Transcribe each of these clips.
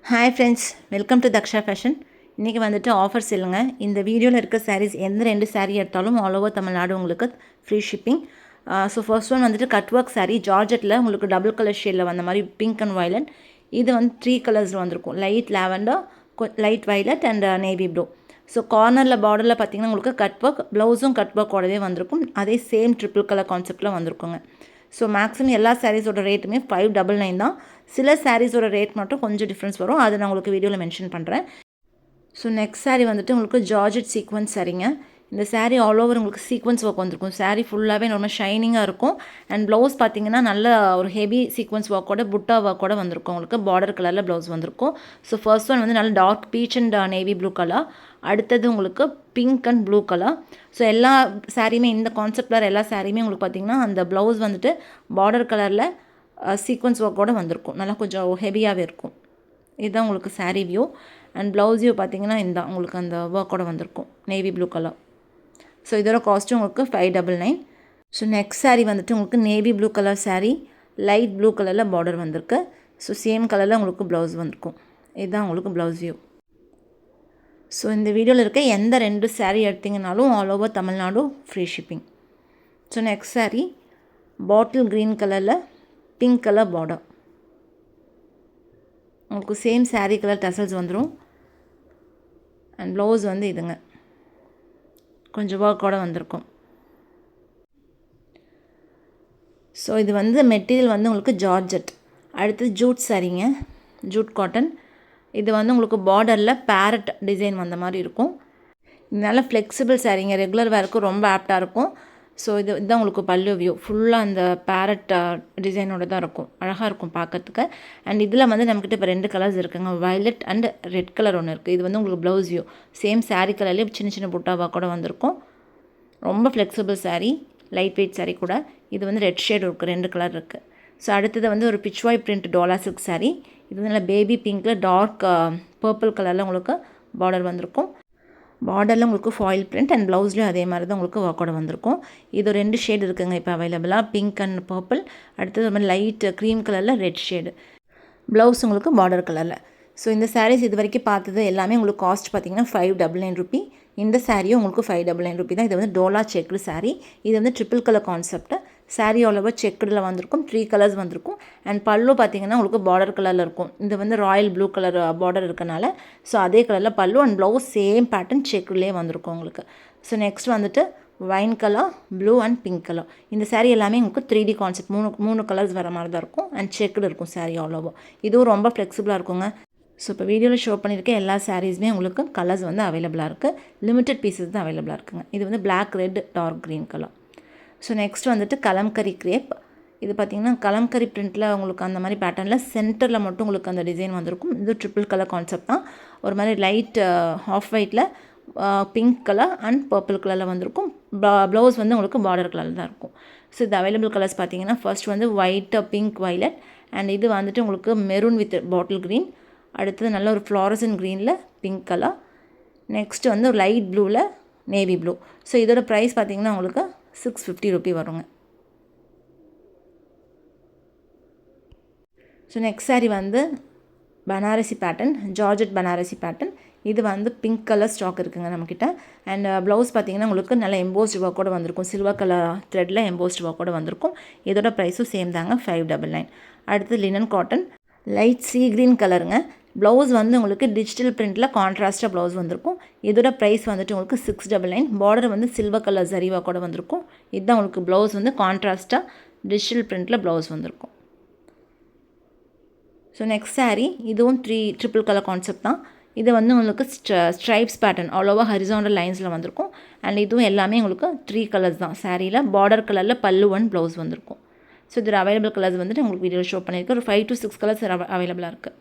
Hi friends, welcome to Daksha fashion. இன்றைக்கி வந்துட்டு offers இல்லைங்க. இந்த வீடியோவில் இருக்க சாரீஸ் எந்த 2 சாரீ எடுத்தாலும் ஆல் ஓவர் தமிழ்நாடு உங்களுக்கு free shipping. So first one வந்துட்டு கட் ஒர்க் சாரீ ஜார்ஜெட்டில் உங்களுக்கு டபுள் கலர் ஷேடில் வந்த மாதிரி பிங்க் அண்ட் வயலட். இது வந்து 3 கலர்ஸில் வந்திருக்கும், light lavender, light violet and navy blue. So கார்னரில் பார்டரில் பார்த்திங்கன்னா உங்களுக்கு கட் ஒர்க், ப்ளவுஸும் கட் ஒர்க்கோடவே வந்திருக்கும். அதே சேம் ட்ரிபிள் கலர் கான்செப்டில் வந்திருக்குங்க. ஸோ மேக்ஸிமம் எல்லா சாரீஸோட ரேட்டுமே 599 தான். சில சாரீஸோட ரேட் மட்டும் கொஞ்சம் டிஃப்ரென்ஸ் வரும், அது நான் உங்களுக்கு வீடியோவில் மென்ஷன் பண்ணுறேன். ஸோ நெக்ஸ்ட் சாரீ வந்துட்டு உங்களுக்கு ஜார்ஜெட் சீக்வன்ஸ் சாரீங்க. இந்த சாரீ ஆல் ஓவர் உங்களுக்கு சீக்வன்ஸ் ஒர்க் வந்திருக்கும். சாரீ ஃபுல்லாகவே ரொம்ப ஷைனிங்காக இருக்கும். அண்ட் ப்ளவுஸ் பார்த்தீங்கன்னா நல்ல ஒரு ஹெவி சீக்வன்ஸ் ஒர்க்கோட புட்டா ஒர்க்கோட வந்திருக்கும். உங்களுக்கு பார்டர் கலரில் ப்ளவுஸ் வந்திருக்கும். ஸோ ஃபர்ஸ்ட் ஒன் வந்து நல்ல dark peach and navy blue colour. அடுத்தது உங்களுக்கு pink and blue colour. So எல்லா சாரியுமே இந்த கான்செப்டில் எல்லா சாரியுமே உங்களுக்கு பார்த்திங்கன்னா அந்த ப்ளவுஸ் வந்துட்டு பார்டர் கலரில் சீக்வன்ஸ் ஒர்க்கோடு வந்திருக்கும். நல்லா கொஞ்சம் ஹெவியாகவே இருக்கும். இதுதான் உங்களுக்கு sari view. And blouse view பார்த்திங்கன்னா இந்த உங்களுக்கு அந்த ஒர்க்கோடு வந்திருக்கும், நேவி ப்ளூ கலர். ஸோ இதோட காஸ்ட்டும் உங்களுக்கு 599. ஸோ நெக்ஸ்ட் சாரீ வந்துட்டு உங்களுக்கு navy blue colour sari, light blue கலரில் பார்டர் வந்திருக்கு. ஸோ சேம் கலரில் உங்களுக்கு ப்ளவுஸ் வந்திருக்கும். இதுதான் உங்களுக்கு ப்ளவுஸ் வியூ. ஸோ இந்த வீடியோவில் இருக்க எந்த 2 சாரீ எடுத்திங்கனாலும் all over Tamil Nadu free shipping. So next sari bottle green கலரில் பிங்க் கலர் பார்டர். உங்களுக்கு சேம் சாரீ கலர் டசல்ஸ் வந்துடும். அண்ட் ப்ளவுஸ் வந்து இதுங்க கொஞ்சம் ஒர்க்கோடு வந்திருக்கும். ஸோ இது வந்து மெட்டீரியல் வந்து உங்களுக்கு ஜார்ஜெட். அடுத்தது ஜூட் சாரீங்க, ஜூட் காட்டன். இது வந்து உங்களுக்கு பார்டரில் பேரட் டிசைன் வந்த மாதிரி இருக்கும். இதனால ஃப்ளெக்சிபிள் சாரீங்க, ரெகுலர் வேருக்கு ரொம்ப ஆப்டாக இருக்கும். ஸோ இதுதான் உங்களுக்கு பல்லு வியூ. ஃபுல்லாக அந்த பேரட் டிசைனோடு தான் இருக்கும், அழகாக இருக்கும் பார்க்கறதுக்கு. அண்ட் இதில் வந்து நம்மக்கிட்ட இப்போ 2 கலர்ஸ் இருக்குங்க, வயலட் அண்ட் ரெட் கலர் ஒன்று இருக்குது. இது வந்து உங்களுக்கு ப்ளவுஸ் வியூ. சேம் சாரீ கலர்லேயே சின்ன சின்ன புட்டாவாக கூட வந்திருக்கும். ரொம்ப flexible sari, light weight sari கூட. இது வந்து ரெட் ஷேட் இருக்குது, 2 கலர் இருக்குது. ஸோ அடுத்தது வந்து ஒரு பிச்வாய் பிரிண்ட் டோலா சில்க் சாரீ. இது வந்து நல்லா பேபி பிங்க்கில் டார்க் பர்பிள் கலரில் உங்களுக்கு பார்டர் வந்திருக்கும். பார்டரில் உங்களுக்கு ஃபாயில் பிரிண்ட் அண்ட் ப்ளவுஸ்லேயும் அதே மாதிரி தான் உங்களுக்கு ஒர்க்கோட வந்திருக்கும். இது 2 ஷேட் இருக்குங்க இப்போ அவைலபிளாக, பிங்க் அண்ட் பர்பிள். அடுத்தது ஒரு மாதிரி லைட் க்ரீம் கலரில் ரெட் ஷேடு. ப்ளவுஸ் உங்களுக்கு பார்டர் கலரில். ஸோ இந்த சாரீஸ் இது வரைக்கும் பார்த்தது எல்லாமே உங்களுக்கு காஸ்ட் பார்த்திங்கன்னா 599 ரூபி. இந்த சாரியும் உங்களுக்கு 599 ரூபி தான். இது வந்து டோலா செக்குடு சாரீ. இது வந்து triple colour concept. Sari all over செக்குடில் வந்திருக்கும், 3 கலர்ஸ் வந்திருக்கும். அண்ட் பல்லு பார்த்திங்கன்னா உங்களுக்கு பார்டர் கலரில் இருக்கும். இது வந்து ராயல் ப்ளூ கலர் பார்டர் இருக்கனால ஸோ அதே கலரில் பல்லு. அண்ட் ப்ளவுஸ் சேம் பேட்டர்ன் செக்குலேயே வந்திருக்கும் உங்களுக்கு. ஸோ நெக்ஸ்ட் வந்துட்டு wine colour, blue and pink colour. இந்த சாரீ எல்லாமே உங்களுக்கு 3D கான்செப்ட், 3 கலர்ஸ் வர மாதிரி தான் இருக்கும். அண்ட் செக்குடு இருக்கும் சாரீ ஆல் ஓவர். இதுவும் ரொம்ப ஃப்ளெக்சிபிளாக இருக்குங்க. ஸோ இப்போ வீடியோவில் ஷோ பண்ணியிருக்க எல்லா சாரீஸுமே உங்களுக்கு கலர்ஸ் வந்து அவைலபிளாக இருக்குது. லிமிட்டட் பீசஸ் தான் அவைலபிளாக இருக்குங்க. இது வந்து black, red, dark green colour. So next வந்துட்டு கலம்கரி கிரேப். இது பார்த்திங்கன்னா கலம்கரி பிரிண்ட்டில் உங்களுக்கு அந்த மாதிரி பேட்டர்னில் சென்டரில் மட்டும் உங்களுக்கு அந்த டிசைன் வந்திருக்கும். இது ட்ரிபிள் கலர் கான்செப்ட் தான். ஒரு மாதிரி லைட் ஆஃப் ஒயிட்டில் பிங்க் கலர் அண்ட் பர்பிள் கலரில் வந்திருக்கும். ப்ளவுஸ் வந்து உங்களுக்கு பார்டர் கலரில் தான் இருக்கும். ஸோ இது அவைலபிள் கலர்ஸ் பார்த்திங்கன்னா ஃபர்ஸ்ட் வந்து ஒயிட், பிங்க், வயலட். அண்ட் இது வந்துட்டு உங்களுக்கு மெரூன் வித் பாட்டில் க்ரீன். அடுத்தது நல்ல ஒரு ஃப்ளாரசன் க்ரீனில் பிங்க் கலர். நெக்ஸ்ட்டு வந்து ஒரு லைட் ப்ளூவில் நேவி ப்ளூ. ஸோ இதோட ப்ரைஸ் பார்த்திங்கன்னா உங்களுக்கு 650 ரூபி வருங்க. ஸோ நெக்ஸ்ட் சாரீ வந்து Banarasi pattern, georgette Banarasi pattern. இது வந்து பிங்க் கலர் ஸ்டாக் இருக்குங்க நம்மக்கிட்ட. அண்ட் ப்ளவுஸ் பார்த்திங்கன்னா உங்களுக்கு நல்ல எம்போஸ்ட் ஒர்க்கோடு வந்திருக்கும், சில்வர் கலர் த்ரெட்டில் எம்போஸ்ட் ஒர்க்கோடு வந்திருக்கும். இதோட ப்ரைஸும் சேம் தாங்க, 599. அடுத்து linen cotton, light sea green கலருங்க. ப்ளவுஸ் வந்து உங்களுக்கு டிஜிட்டல் பிரிண்ட்டில் கான்ட்ராஸ்ட்டாக ப்ளவுஸ் வந்திருக்கும். இதோட ப்ரைஸ் வந்துட்டு உங்களுக்கு 699. பார்டர் வந்து சில்வர் கலர் ஜரிவா கூட வந்திருக்கும். இதுதான் உங்களுக்கு ப்ளவுஸ் வந்து கான்ட்ராஸ்ட்டாக டிஜிட்டல் பிரிண்ட்டில் ப்ளவுஸ் வந்திருக்கும். ஸோ நெக்ஸ்ட் சாரீ இதுவும் ட்ரிபிள் கலர் கான்செப்ட் தான். இது வந்து உங்களுக்கு stripes pattern all over horizontal லைன்ஸில் வந்திருக்கும். அண்ட் இதுவும் எல்லாமே உங்களுக்கு 3 கலர்ஸ் தான். சாரியில் பார்டர் கலரில் பல்லு ஒன் ப்ளவுஸ் வந்திருக்கும். ஸோ இதில் அவைலபிள் கலர்ஸ் வந்துட்டு உங்களுக்கு வீடியோ ஷோ பண்ணியிருக்கேன். ஒரு 5 to 6 கலர்ஸ் அவைலபிளாக இருக்குது.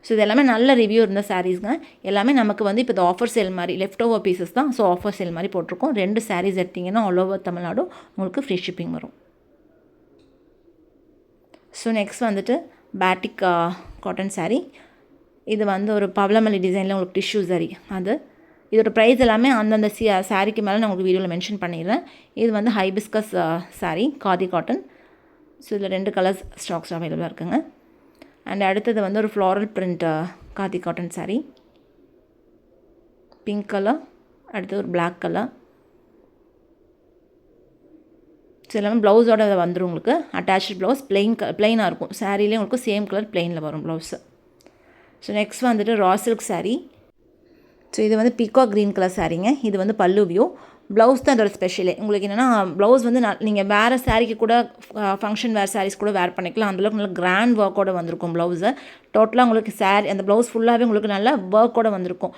ஸோ இது எல்லாமே நல்ல ரிவ்யூ இருந்த சாரீஸ்ங்க. எல்லாமே நமக்கு வந்து இப்போ இது ஆஃபர் சேல் மாதிரி லெஃப்ட் ஓவர் பீசஸ் தான். ஸோ ஆஃபர் சேல் மாதிரி போட்டிருக்கோம். 2 சாரீஸ் எடுத்திங்கன்னா ஆல் ஓவர் தமிழ்நாடு உங்களுக்கு ஃப்ரீ ஷிப்பிங் வரும். ஸோ நெக்ஸ்ட் வந்துட்டு பேட்டிக் காட்டன் சாரீ. இது வந்து ஒரு பவளமல்லி டிசைனில் உங்களுக்கு டிஷ்யூ சாரீ. அது இதோட ப்ரைஸ் எல்லாமே அந்தந்த சாரீக்கு மேலே நான் உங்களுக்கு வீடியோவில் மென்ஷன் பண்ணிடுறேன். இது வந்து hibiscus sari, khadi cotton. So இதில் 2 கலர்ஸ் ஸ்டாக்ஸ் அவைலபிளாக இருக்குங்க. அண்ட் அடுத்தது வந்து ஒரு floral print khadi cotton sari, pink colour, அடுத்தது ஒரு பிளாக் கலர். ஸோ எல்லாமே ப்ளவுஸோட வந்துடும் உங்களுக்கு. அட்டாச்சு ப்ளவுஸ் பிளெயினாக இருக்கும். சாரீலேயே உங்களுக்கு சேம் கலர் பிளெயினில் வரும் ப்ளவுஸு. ஸோ நெக்ஸ்ட் வந்துட்டு ரா சில்க் சாரீ. ஸோ இது வந்து பீகாக் க்ரீன் கலர் சாரீங்க. இது வந்து பல்லு வியூ. ப்ளவுஸ் தான் அதோட ஸ்பெஷலே. உங்களுக்கு என்னென்னா ப்ளவுஸ் வந்து நீங்கள் வேறு சாரீக்கு கூட ஃபங்க்ஷன் வேறு சாரீஸ் கூட வேர் பண்ணிக்கலாம். அந்தளவுக்கு நல்லா கிராண்ட் ஒர்க்கோடு வந்திருக்கும் ப்ளவுஸு. டோட்டலாக உங்களுக்கு சாரீ அந்த ப்ளவுஸ் ஃபுல்லாகவே உங்களுக்கு நல்ல ஒர்க்கோடு வந்திருக்கும்.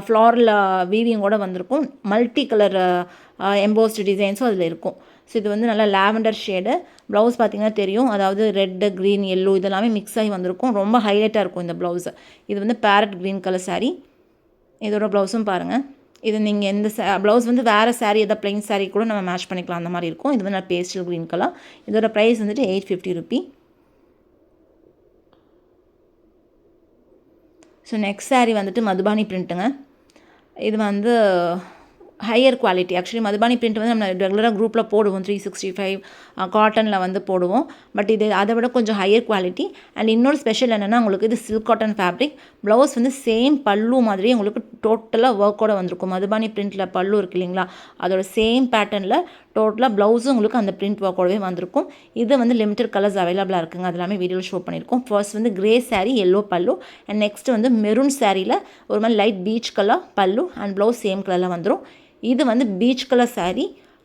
ஃப்ளாரல் வீவிங்கோடு வந்திருக்கும். மல்டி கலர் எம்போஸ்டு டிசைன்ஸும் அதில் இருக்கும். ஸோ இது வந்து நல்லா லாவெண்டர் ஷேடு. ப்ளவுஸ் பார்த்திங்கன்னா தெரியும், அதாவது ரெட்டு, க்ரீன், எல்லோ இதெல்லாமே மிக்ஸ் ஆகி வந்திருக்கும். ரொம்ப ஹைலைட்டாக இருக்கும் இந்த ப்ளவுஸு. இது வந்து பேரட் க்ரீன் கலர் சாரீ. இதோட ப்ளவுஸும் பாருங்கள். இது நீங்கள் எந்த ப்ளவுஸ் வந்து வேறு சாரீ எதாவது ப்ளைன் சாரீ கூட நம்ம மேட்ச் பண்ணிக்கலாம், அந்த மாதிரி இருக்கும். இது வந்து நான் பேஸ்டல் க்ரீன் கலர். இதோட ப்ரைஸ் வந்துட்டு 850 ரூபி. ஸோ நெக்ஸ்ட் சாரீ வந்துட்டு மதுபானி பிரிண்ட்டுங்க. இது வந்து higher quality. Actually Madhubani print வந்து நம்ம ரெகுலராக குரூப்பில் போடுவோம், 365 காட்டனில் வந்து போடுவோம். பட் இது அதை விட கொஞ்சம் ஹையர் குவாலிட்டி. அண்ட் இன்னொரு ஸ்பெஷல் என்னென்னா உங்களுக்கு இது சில்க் காட்டன் ஃபேப்ரிக். ப்ளவுஸ் வந்து சேம் பல்லு மாதிரியே உங்களுக்கு டோட்டலாக ஒர்க்கோடு வந்திருக்கும். மதுபானி பிரிண்ட்டில் பல்லு இருக்குது இல்லைங்களா, அதோட சேம் பேட்டர்னில் டோட்டலாக ப்ளவுஸும் உங்களுக்கு அந்த பிரிண்ட் ஒர்க்கோடவே வந்திருக்கும். இது வந்து லிமிடெட் கலர்ஸ் அவைலபிளாக இருக்குங்க. அது எல்லாமே வீடியோவில் ஷோ பண்ணியிருக்கோம். ஃபர்ஸ்ட் வந்து கிரே சாரீ, எல்லோ பல்லு. அண்ட் நெக்ஸ்ட் வந்து மெரூன் சாரியில் ஒரு மாதிரி லைட் பீச் கலர் பல்லு அண்ட் ப்ளவுஸ் சேம் கலரில் வந்துடும். இது வந்து பீச் கலர் சாரீ,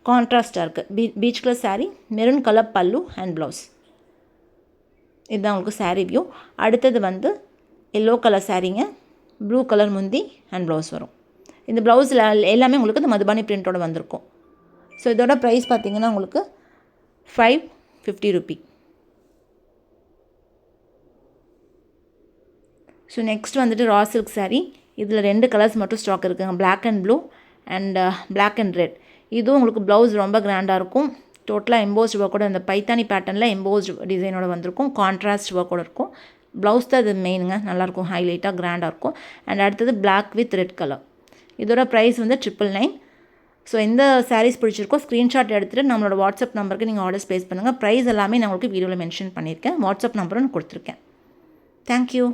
கான்ட்ராஸ்டாக இருக்குது. Peach colour sari, maroon colour பல்லு அண்ட் ப்ளவுஸ். இதுதான் உங்களுக்கு சாரீ வியூ. அடுத்தது வந்து எல்லோ கலர் சாரீங்க, ப்ளூ கலர் முந்தி அண்ட் ப்ளவுஸ் வரும். இந்த ப்ளவுஸில் எல்லாமே உங்களுக்கு இந்த மதுபானி பிரிண்ட்டோடு வந்திருக்கும். ஸோ இதோட ப்ரைஸ் பார்த்திங்கன்னா உங்களுக்கு 550 ரூபி. ஸோ நெக்ஸ்ட் வந்துட்டு ரா சில்க் சாரீ. இதில் 2 கலர்ஸ் மட்டும் ஸ்டாக் இருக்குங்க, black and blue and black and red. இதுவும் உங்களுக்கு ப்ளவுஸ் ரொம்ப கிராண்டாக இருக்கும். டோட்டலாக எம்போஸ்டு ஒர்க்கோட அந்த பைத்தானி பேட்டர்னில் எம்போஸ்டு டிசைனோட வந்திருக்கும். கான்ட்ராஸ்ட் ஒர்க்கோட இருக்கும். ப்ளவுஸ் தான் இது மெயினுங்க, நல்லாயிருக்கும், ஹைலைட்டாக கிராண்டாக இருக்கும். அண்ட் அடுத்தது பிளாக் வித் ரெட் கலர். இதோட ப்ரைஸ் வந்து 999. ஸோ எந்த சாரீஸ் பிடிச்சிருக்கோ ஸ்க்ரீன்ஷாட் எடுத்துகிட்டு நம்மளோட வாட்ஸ்அப் நம்பருக்கு நீங்கள் ஆர்டர்ஸ் ப்ளேஸ் பண்ணுங்கள். ப்ரைஸ் எல்லாமே நான் உங்களுக்கு வீடியோவில் மென்ஷன் பண்ணியிருக்கேன். வாட்ஸ்அப் நம்பரும் கொடுத்துருக்கேன். தேங்க்யூ.